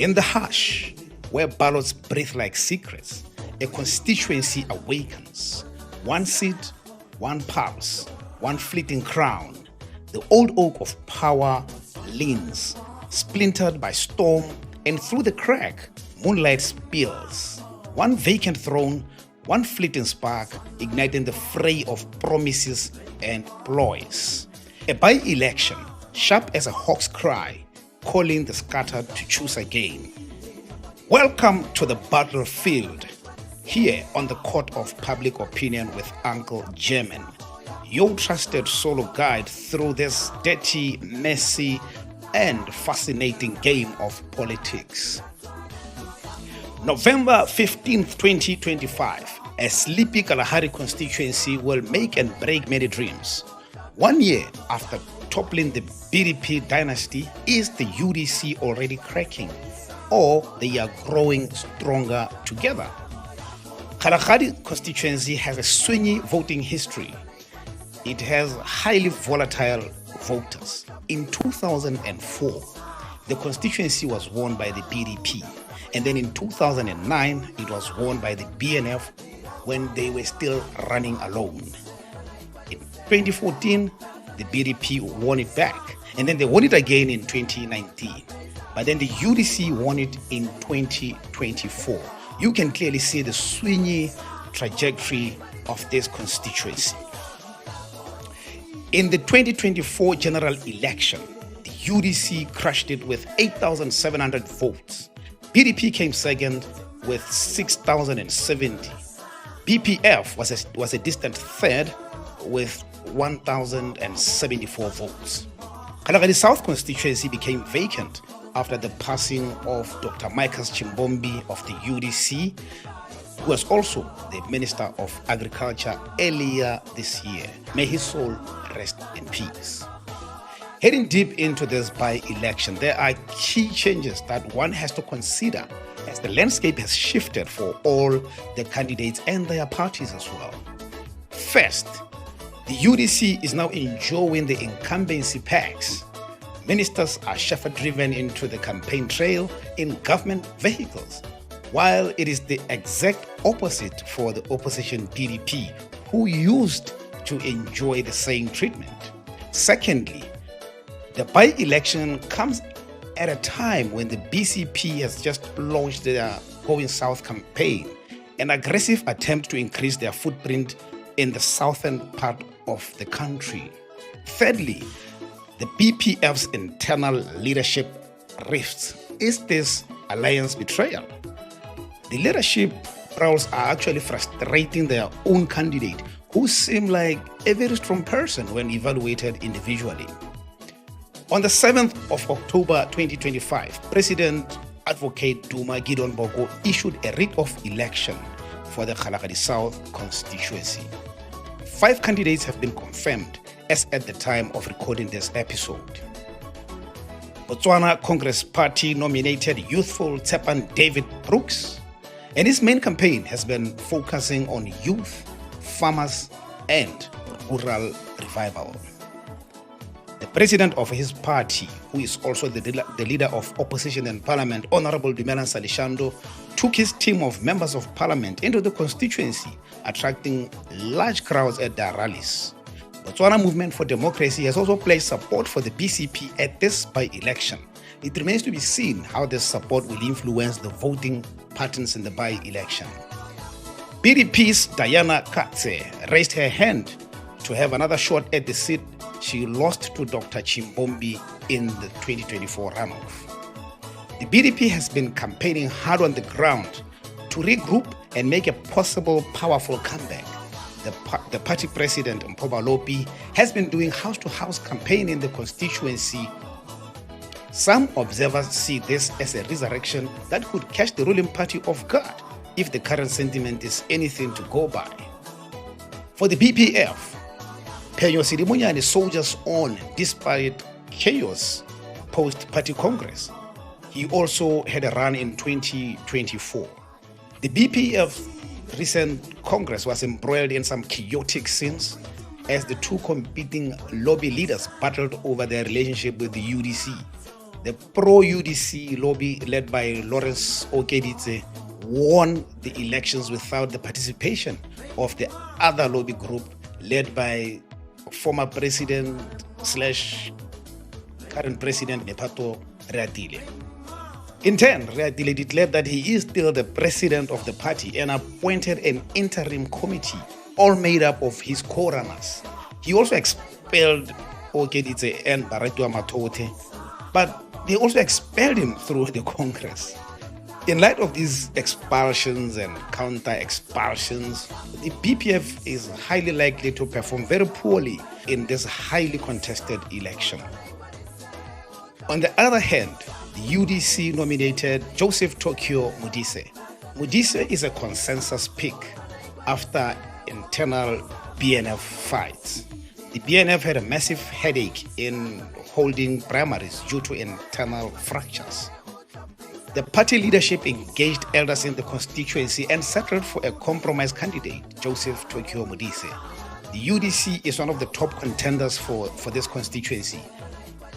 In the hush, where ballots breathe like secrets, a constituency awakens. One seat, one pulse, one fleeting crown. The old oak of power leans, splintered by storm, and through the crack, moonlight spills. One vacant throne, one fleeting spark, igniting the fray of promises and ploys. A by-election, sharp as a hawk's cry, calling the scattered to choose again. Welcome to the battlefield, here on the Court of Public Opinion with Uncle German, your trusted solo guide through this dirty, messy, and fascinating game of politics. November 15th, 2025, a sleepy Kgalagadi constituency will make and break many dreams. 1 year after toppling the BDP dynasty, is the UDC already cracking, or they are growing stronger together? Kgalagadi constituency has a swingy voting history. It has highly volatile voters. In 2004, the constituency was won by the BDP, and then in 2009, it was won by the BNF when they were still running alone. In 2014, the BDP won it back, and then they won it again in 2019. But then the UDC won it in 2024. You can clearly see the swingy trajectory of this constituency. In the 2024 general election, the UDC crushed it with 8,700 votes. BDP came second with 6,070. BPF was a distant third with 1,074 votes. Kgalagadi South constituency became vacant after the passing of Dr. Michael Chimbombi of the UDC, who was also the Minister of Agriculture earlier this year. May his soul rest in peace. Heading deep into this by-election, there are key changes that one has to consider as the landscape has shifted for all the candidates and their parties as well. First, the UDC is now enjoying the incumbency packs. Ministers are chauffeur-driven into the campaign trail in government vehicles, while it is the exact opposite for the opposition BDP, who used to enjoy the same treatment. Secondly, the by-election comes at a time when the BCP has just launched their Going South campaign, an aggressive attempt to increase their footprint in the southern part of the country. Thirdly, the BPF's internal leadership rifts. Is this alliance betrayal? The leadership roles are actually frustrating their own candidate, who seemed like a very strong person when evaluated individually. On the 7th of October 2025, President Advocate Duma Gideon Boko issued a writ of election for the Kgalagadi South constituency. 5 candidates have been confirmed as at the time of recording this episode. Botswana Congress Party nominated youthful Tsepan David Brooks, and his main campaign has been focusing on youth, farmers, and rural revival. The president of his party, who is also the leader of opposition in parliament, Honorable Dumelang Salishando, took his team of members of parliament into the constituency, attracting large crowds at their rallies. Botswana Movement for Democracy has also pledged support for the BCP at this by-election. It remains to be seen how this support will influence the voting patterns in the by-election. BDP's Diana Katse raised her hand to have another shot at the seat she lost to Dr. Chimbombi in the 2024 runoff. The BDP has been campaigning hard on the ground to regroup and make a possible powerful comeback. The party president, Mphoba Lopi, has been doing house-to-house campaign in the constituency. Some observers see this as a resurrection that could catch the ruling party off guard if the current sentiment is anything to go by. For the BPF, Penyo Sirimunyane soldiers on despite chaos post-party congress. He also had a run in 2024. The BPF's recent congress was embroiled in some chaotic scenes as the two competing lobby leaders battled over their relationship with the UDC. The pro-UDC lobby led by Lawrence Okeditse won the elections without the participation of the other lobby group led by former president / current president Nepato Reatile. In turn, Reatile declared that he is still the president of the party and appointed an interim committee all made up of his co-runners. He also expelled Okeditse and Barretua Matote, but they also expelled him through the Congress. In light of these expulsions and counter-expulsions, the BPF is highly likely to perform very poorly in this highly contested election. On the other hand, the UDC nominated Joseph Tokyo Modise. Modise is a consensus pick after internal BNF fights. The BNF had a massive headache in holding primaries due to internal fractures. The party leadership engaged elders in the constituency and settled for a compromise candidate, Joseph Tokyo Modise. The UDC is one of the top contenders for this constituency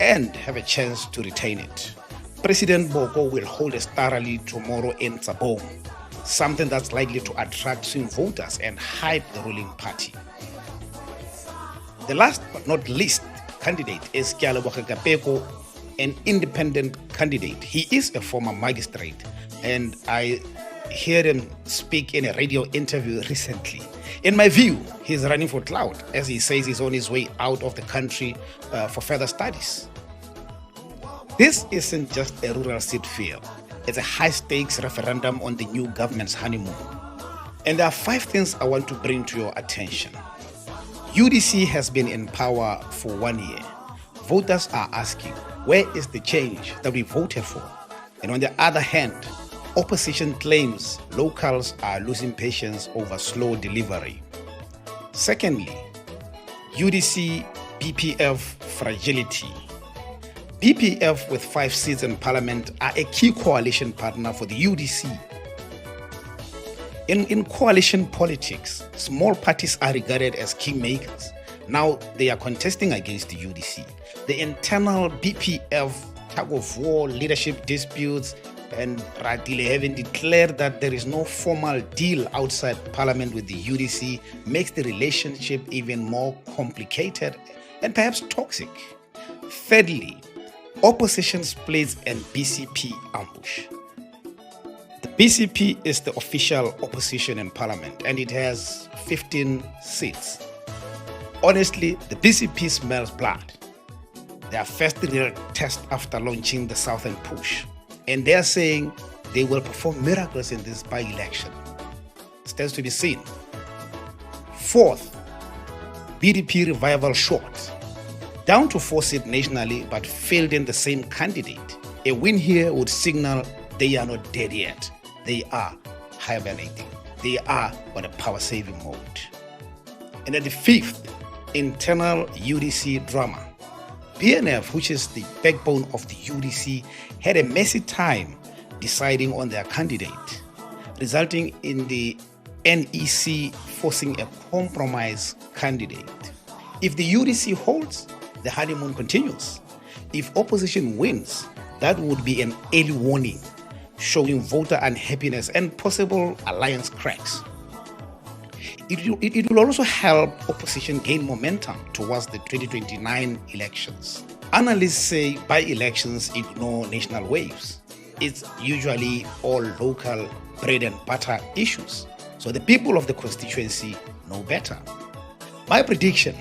and have a chance to retain it. President Boko will hold a star rally tomorrow in Tsabong, something that's likely to attract swing voters and hype the ruling party. The last but not least candidate is Kgalagadi, an independent candidate. He is a former magistrate, and I heard him speak in a radio interview recently. In my view, he's running for clout, as he says he's on his way out of the country for further studies. This isn't just a rural seat fear. It's a high-stakes referendum on the new government's honeymoon. And there are 5 things I want to bring to your attention. UDC has been in power for 1 year. Voters are asking, where is the change that we voted for? And on the other hand, opposition claims locals are losing patience over slow delivery. Secondly, UDC BPF fragility. BPF with 5 seats in parliament are a key coalition partner for the UDC. In coalition politics, small parties are regarded as kingmakers. Now they are contesting against the UDC. The internal BPF tug-of-war, leadership disputes, and Reatile having declared that there is no formal deal outside parliament with the UDC makes the relationship even more complicated and perhaps toxic. Thirdly, opposition splits and BCP ambush. The BCP is the official opposition in parliament and it has 15 seats. Honestly, the BCP smells blood. Their first real test after launching the Southern Push. And they're saying they will perform miracles in this by-election. Stands to be seen. Fourth, BDP revival short. Down to 4 seats nationally but failed in the same candidate. A win here would signal they are not dead yet. They are hibernating. They are on a power-saving mode. And then the 5th, internal UDC drama. BNF, which is the backbone of the UDC, had a messy time deciding on their candidate, resulting in the NEC forcing a compromise candidate. If the UDC holds, the honeymoon continues. If opposition wins, that would be an early warning, showing voter unhappiness and possible alliance cracks. It will also help opposition gain momentum towards the 2029 elections. Analysts say by-elections ignore national waves. It's usually all local bread and butter issues. So the people of the constituency know better. My prediction,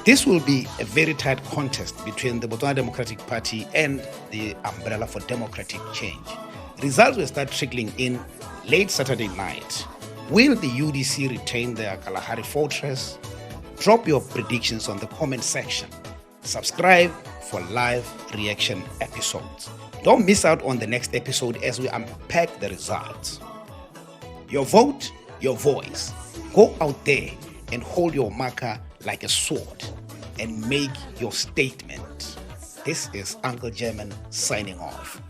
this will be a very tight contest between the Botswana Democratic Party and the Umbrella for Democratic Change. Results will start trickling in late Saturday night. Will the UDC retain their Kalahari fortress? Drop your predictions on the comment section. Subscribe for live reaction episodes. Don't miss out on the next episode as we unpack the results. Your vote, your voice. Go out there and hold your marker like a sword and make your statement. This is Uncle German signing off.